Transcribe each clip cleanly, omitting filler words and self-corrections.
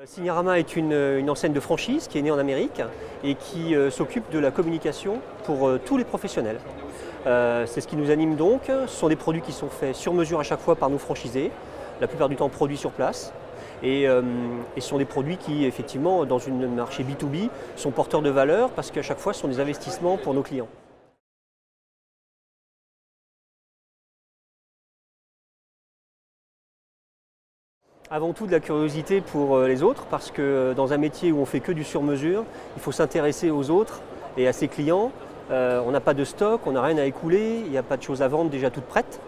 Signarama est une enseigne de franchise qui est née en Amérique et qui s'occupe de la communication pour tous les professionnels. C'est ce qui nous anime donc. Ce sont des produits qui sont faits sur mesure à chaque fois par nos franchisés, la plupart du temps produits sur place. Et ce sont des produits qui, effectivement, dans un marché B2B, sont porteurs de valeur parce qu'à chaque fois, ce sont des investissements pour nos clients. Avant tout de la curiosité pour les autres, parce que dans un métier où on fait que du sur-mesure, il faut s'intéresser aux autres et à ses clients. On n'a pas de stock, on n'a rien à écouler, il n'y a pas de choses à vendre déjà toutes prêtes.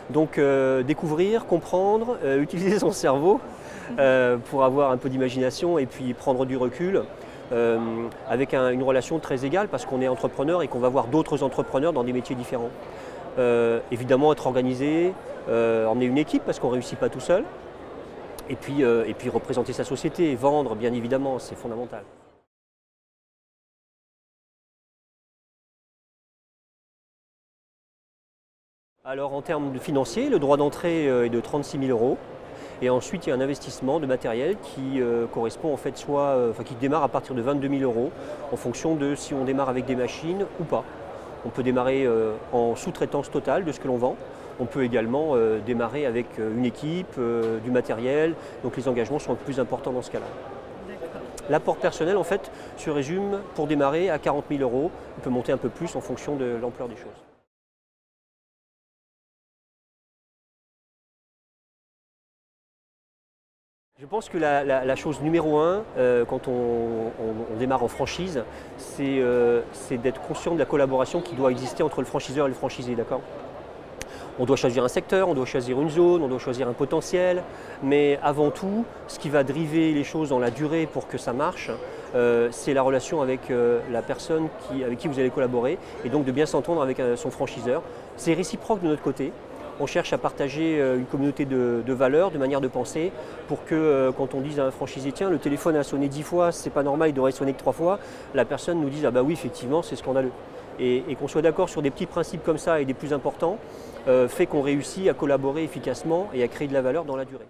Donc découvrir, comprendre, utiliser son cerveau pour avoir un peu d'imagination et puis prendre du recul avec une relation très égale parce qu'on est entrepreneur et qu'on va voir d'autres entrepreneurs dans des métiers différents. Évidemment être organisé, emmener une équipe parce qu'on ne réussit pas tout seul. Et puis représenter sa société, vendre bien évidemment, c'est fondamental. Alors en termes de financiers, le droit d'entrée est de 36 000 €. Et ensuite il y a un investissement de matériel qui correspond en fait qui démarre à partir de 22 000 € en fonction de si on démarre avec des machines ou pas. On peut démarrer en sous-traitance totale de ce que l'on vend. On peut également démarrer avec une équipe, du matériel, donc les engagements sont plus importants dans ce cas-là. L'apport personnel en fait se résume pour démarrer à 40 000 €. On peut monter un peu plus en fonction de l'ampleur des choses. Je pense que la chose numéro un, quand on démarre en franchise, c'est d'être conscient de la collaboration qui doit exister entre le franchiseur et le franchisé, d'accord ? On doit choisir un secteur, on doit choisir une zone, on doit choisir un potentiel, mais avant tout, ce qui va driver les choses dans la durée pour que ça marche, c'est la relation avec la personne avec qui vous allez collaborer, et donc de bien s'entendre avec son franchiseur. C'est réciproque de notre côté. On cherche à partager une communauté de valeurs, de manières de penser, pour que quand on dise à un franchisé « tiens, le téléphone a sonné 10 fois, c'est pas normal, il devrait sonner que 3 fois », la personne nous dise « ah bah oui, effectivement, c'est scandaleux ». Et qu'on soit d'accord sur des petits principes comme ça et des plus importants, fait qu'on réussit à collaborer efficacement et à créer de la valeur dans la durée.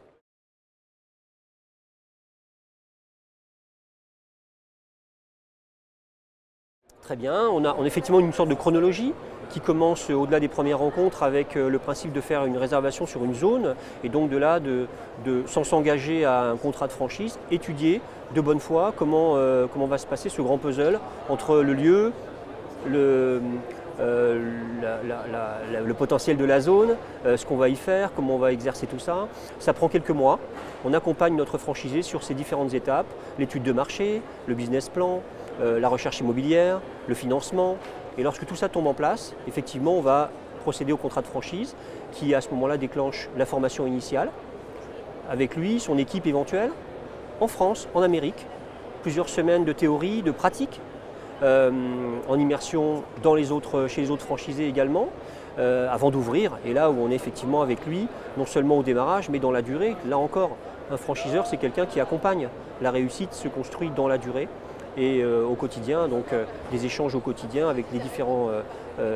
Très bien, on a effectivement une sorte de chronologie qui commence au-delà des premières rencontres avec le principe de faire une réservation sur une zone et donc de là, sans s'engager à un contrat de franchise, étudier de bonne foi comment va se passer ce grand puzzle entre le lieu, le potentiel de la zone, ce qu'on va y faire, comment on va exercer tout ça. Ça prend quelques mois. On accompagne notre franchisé sur ces différentes étapes, l'étude de marché, le business plan, la recherche immobilière, le financement. Et lorsque tout ça tombe en place, effectivement, on va procéder au contrat de franchise qui, à ce moment-là, déclenche la formation initiale avec lui, son équipe éventuelle, en France, en Amérique. Plusieurs semaines de théorie, de pratique, en immersion chez les autres franchisés également, avant d'ouvrir. Et là où on est effectivement avec lui, non seulement au démarrage, mais dans la durée. Là encore, un franchiseur, c'est quelqu'un qui accompagne. La réussite se construit dans la durée et au quotidien, donc des échanges au quotidien avec les différents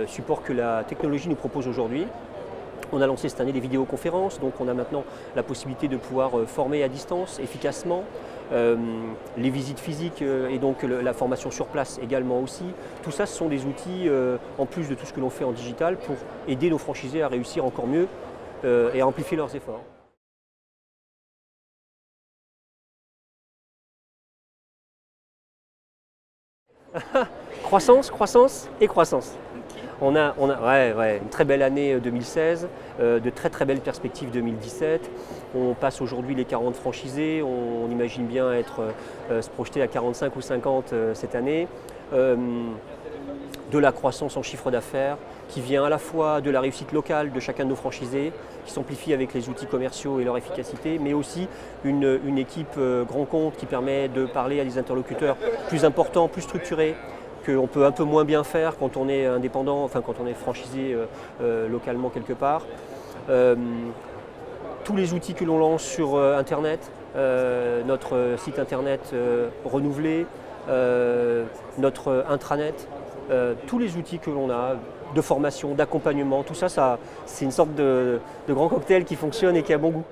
supports que la technologie nous propose aujourd'hui. On a lancé cette année des vidéoconférences, donc on a maintenant la possibilité de pouvoir former à distance efficacement, les visites physiques et donc la formation sur place également aussi. Tout ça, ce sont des outils, en plus de tout ce que l'on fait en digital, pour aider nos franchisés à réussir encore mieux et à amplifier leurs efforts. Croissance et croissance. On a une très belle année 2016, de très belles perspectives 2017. On passe aujourd'hui les 40 franchisés, on imagine bien se projeter à 45 ou 50 cette année. De la croissance en chiffre d'affaires qui vient à la fois de la réussite locale de chacun de nos franchisés, qui s'amplifie avec les outils commerciaux et leur efficacité, mais aussi une équipe grand compte qui permet de parler à des interlocuteurs plus importants, plus structurés, qu'on peut un peu moins bien faire quand on est indépendant, enfin quand on est franchisé localement quelque part. Tous les outils que l'on lance sur Internet, notre site Internet renouvelé, notre intranet, tous les outils que l'on a, de formation, d'accompagnement, tout ça, c'est une sorte de grand cocktail qui fonctionne et qui a bon goût.